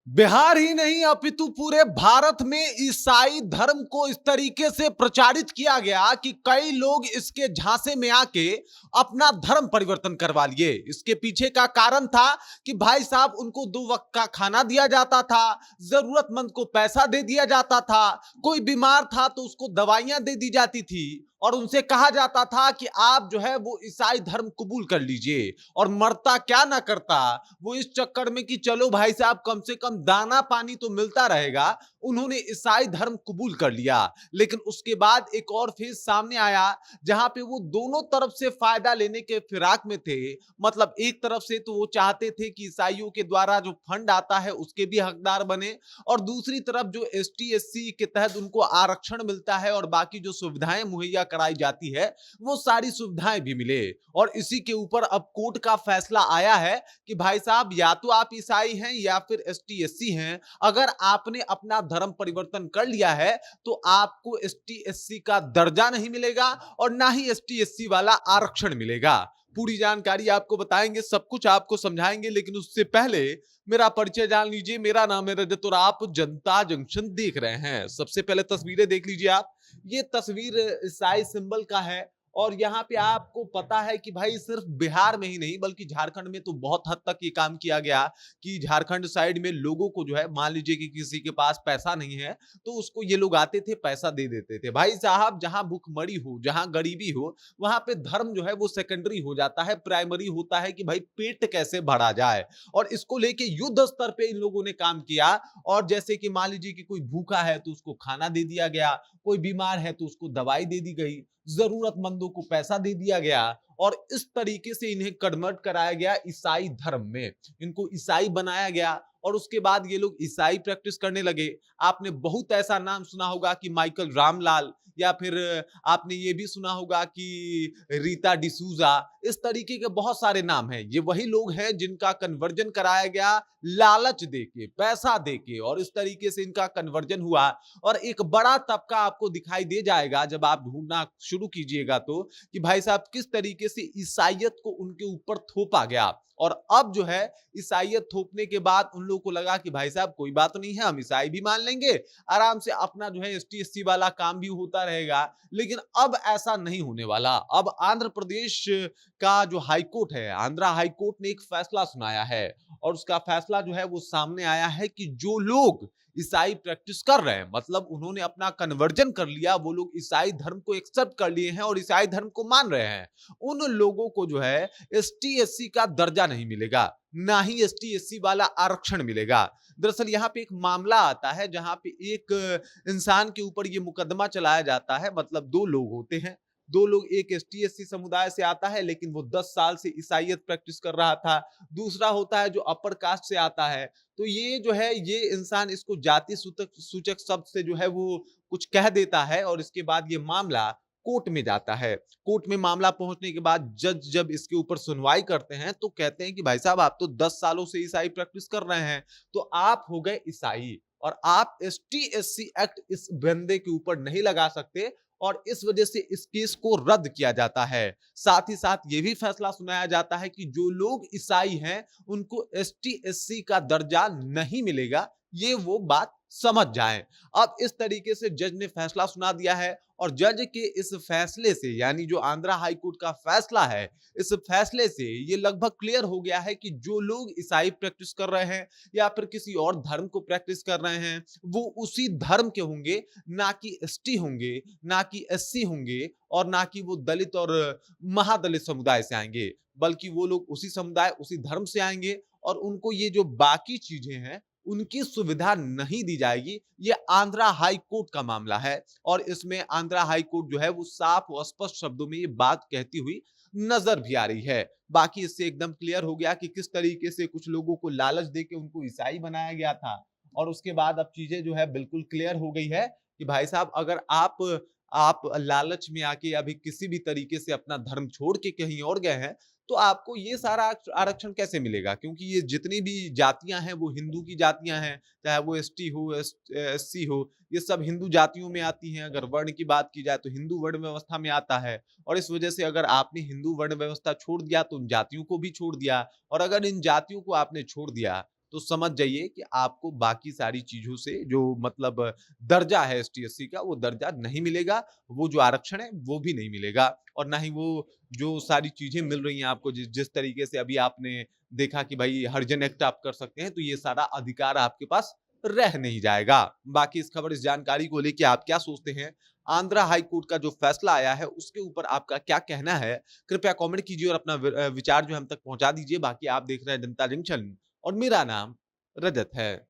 बिहार ही नहीं अपितु पूरे भारत में ईसाई धर्म को इस तरीके से प्रचारित किया गया कि कई लोग इसके झांसे में आके अपना धर्म परिवर्तन करवा लिए। इसके पीछे का कारण था कि भाई साहब उनको 2 वक्त का खाना दिया जाता था, जरूरतमंद को पैसा दे दिया जाता था, कोई बीमार था तो उसको दवाइयां दे दी जाती थी और उनसे कहा जाता था कि आप जो है वो ईसाई धर्म कबूल कर लीजिए। और मरता क्या ना करता वो इस चक्कर में कि चलो भाई साहब कम से कम दाना पानी तो मिलता रहेगा, उन्होंने ईसाई धर्म कबूल कर लिया। लेकिन उसके बाद एक और फेज सामने आया जहां पे वो दोनों तरफ से फायदा लेने के फिराक में थे। मतलब एक तरफ से तो वो चाहते थे कि ईसाइयों के द्वारा जो फंड आता है उसके भी हकदार बने, और दूसरी तरफ जो एसटी एससी के तहत उनको आरक्षण मिलता है और बाकी जो सुविधाएं मुहैया कराई जाती है वो सारी सुविधाएं भी मिले। और इसी के ऊपर अब कोर्ट का फैसला आया है कि भाई साहब या तो आप ईसाई हैं या फिर एसटी एससी हैं, अगर आपने अपना धर्म परिवर्तन कर लिया है तो आपको एसटी एससी का दर्जा नहीं मिलेगा और ना ही एसटी एससी वाला आरक्षण मिलेगा। पूरी जानकारी आपको बताएंगे, सब कुछ आपको समझाएंगे, लेकिन उससे पहले मेरा परिचय जान लीजिए। मेरा नाम है रजत और आप जनता जंक्शन देख रहे हैं। सबसे पहले तस्वीरें देख लीजिए आप। ये तस्वीर ईसाई सिंबल का है और यहाँ पे आपको पता है कि भाई सिर्फ बिहार में ही नहीं बल्कि झारखंड में तो बहुत हद तक ये काम किया गया कि झारखंड साइड में लोगों को जो है, मान लीजिए कि किसी के पास पैसा नहीं है तो उसको ये लोग आते थे, पैसा दे देते थे। भाई साहब जहां भूखमरी हो, जहां गरीबी हो, वहां पे धर्म जो है वो सेकेंडरी हो जाता है, प्राइमरी होता है कि भाई पेट कैसे भरा जाए। और इसको लेके युद्ध स्तर पे इन लोगों ने काम किया। और जैसे कि मान लीजिए कि कोई भूखा है तो उसको खाना दे दिया गया, कोई बीमार है तो उसको दवाई दे दी गई, जरूरतमंदों को पैसा दे दिया गया और इस तरीके से इन्हें कन्वर्ट कराया गया ईसाई धर्म में। इनको ईसाई बनाया गया और उसके बाद ये लोग ईसाई प्रैक्टिस करने लगे। आपने बहुत ऐसा नाम सुना होगा कि माइकल रामलाल, या फिर आपने ये भी सुना होगा कि रीता डिसूजा। इस तरीके के बहुत सारे नाम हैं। ये वही लोग हैं जिनका कन्वर्जन कराया गया लालच देके, पैसा देके, और इस तरीके से इनका कन्वर्जन हुआ। और एक बड़ा तबका आपको दिखाई दे जाएगा जब आप ढूंढना शुरू कीजिएगा तो, कि भाई साहब किस तरीके से ईसाइयत को उनके ऊपर थोपा गया। और अब जो है ईसाइयत थोपने के बाद उन लोगों को लगा कि भाई साहब कोई बात नहीं है, हम ईसाई भी मान लेंगे, आराम से अपना जो है एसटी एससी वाला काम भी होता रहेगा। लेकिन अब ऐसा नहीं होने वाला। अब आंध्र प्रदेश का जो हाईकोर्ट है, आंध्रा हाईकोर्ट ने एक फैसला सुनाया है और उसका फैसला जो है वो सामने आया है कि जो लोग ईसाई प्रैक्टिस कर रहे हैं, मतलब उन्होंने अपना कन्वर्जन कर लिया, वो लोग ईसाई धर्म को एक्सेप्ट कर लिए हैं और ईसाई धर्म को मान रहे हैं, उन लोगों को जो है एसटी एससी का दर्जा नहीं मिलेगा, ना ही एसटी एससी वाला आरक्षण मिलेगा। दरअसल यहाँ पे एक मामला आता है जहां पे एक इंसान के ऊपर ये मुकदमा चलाया जाता है। मतलब 2 लोग होते हैं, 2 लोग, एक एसटी एससी समुदाय से आता है लेकिन वो 10 साल से ईसाइयत प्रैक्टिस कर रहा था, दूसरा होता है जो अपर कास्ट से आता है। तो ये जो है ये इंसान इसको जाति सूचक सूचक शब्द से जो है वो कुछ कह देता है और इसके बाद ये मामला कोर्ट में जाता है। कोर्ट में मामला पहुंचने के बाद जज जब इसके ऊपर सुनवाई करते हैं तो कहते हैं कि भाई साहब आप तो 10 सालों से ईसाई प्रैक्टिस कर रहे हैं, तो आप हो गए ईसाई और आप एसटी एससी एक्ट इस बंदे के ऊपर नहीं लगा सकते, और इस वजह से इस केस को रद्द किया जाता है। साथ ही साथ ये भी फैसला सुनाया जाता है कि जो लोग ईसाई हैं उनको एसटी एससी का दर्जा नहीं मिलेगा, ये वो बात समझ जाएं। अब इस तरीके से जज ने फैसला सुना दिया है और जज के इस फैसले से, यानी जो आंध्रा हाई कोर्ट का फैसला है, इस फैसले से ये लगभग क्लियर हो गया है कि जो लोग ईसाई प्रैक्टिस कर रहे हैं या फिर किसी और धर्म को प्रैक्टिस कर रहे हैं वो उसी धर्म के होंगे, ना कि एसटी होंगे, ना कि एससी होंगे, और ना कि वो दलित और महादलित समुदाय से आएंगे, बल्कि वो लोग उसी समुदाय उसी धर्म से आएंगे और उनको ये जो बाकी चीजें हैं उनकी सुविधा नहीं दी जाएगी। ये आंध्रा हाई कोर्ट का मामला है और इसमें आंध्रा हाई कोर्ट जो है वो साफ और स्पष्ट शब्दों में ये बात कहती हुई नजर भी आ रही है। बाकी इससे एकदम क्लियर हो गया कि किस तरीके से कुछ लोगों को लालच देके उनको ईसाई बनाया गया था, और उसके बाद अब चीजें जो है बिल्कुल क्लियर हो गई है कि भाई साहब अगर आप लालच में आके या भी किसी भी तरीके से अपना धर्म छोड़ के कहीं और गए हैं तो आपको ये सारा आरक्षण कैसे मिलेगा, क्योंकि ये जितनी भी जातियां हैं वो हिंदू की जातियां हैं, चाहे वो एसटी हो एससी हो, ये सब हिंदू जातियों में आती हैं। अगर वर्ण की बात की जाए तो हिंदू वर्ण व्यवस्था में आता है, और इस वजह से अगर आपने हिंदू वर्ण व्यवस्था छोड़ दिया तो उन जातियों को भी छोड़ दिया, और अगर इन जातियों को आपने छोड़ दिया तो समझ जाइए कि आपको बाकी सारी चीज़ों से जो मतलब दर्जा है एसटी-एससी का, वो दर्जा नहीं मिलेगा, वो जो आरक्षण है, वो भी नहीं मिलेगा और ना ही वो जो सारी चीज़ें मिल रही हैं आपको जिस तरीके से अभी आपने देखा कि भाई हरिजन एक्ट आप कर सकते हैं, तो ये सारा अधिकार आपके पास रह नहीं जाएगा। बाकी इस जानकारी को लेके आप क्या सोचते हैं? आंध्रा हाई कोर्ट का जो फैसला आया है, उसके ऊपर आपका क्या कहना है? कृपया कमेंट कीजिए और अपना विचार जो है हम तक पहुँचा दीजिए। बाकी आप देख रहे हैं जनता जंक्शन और मेरा नाम रजत है।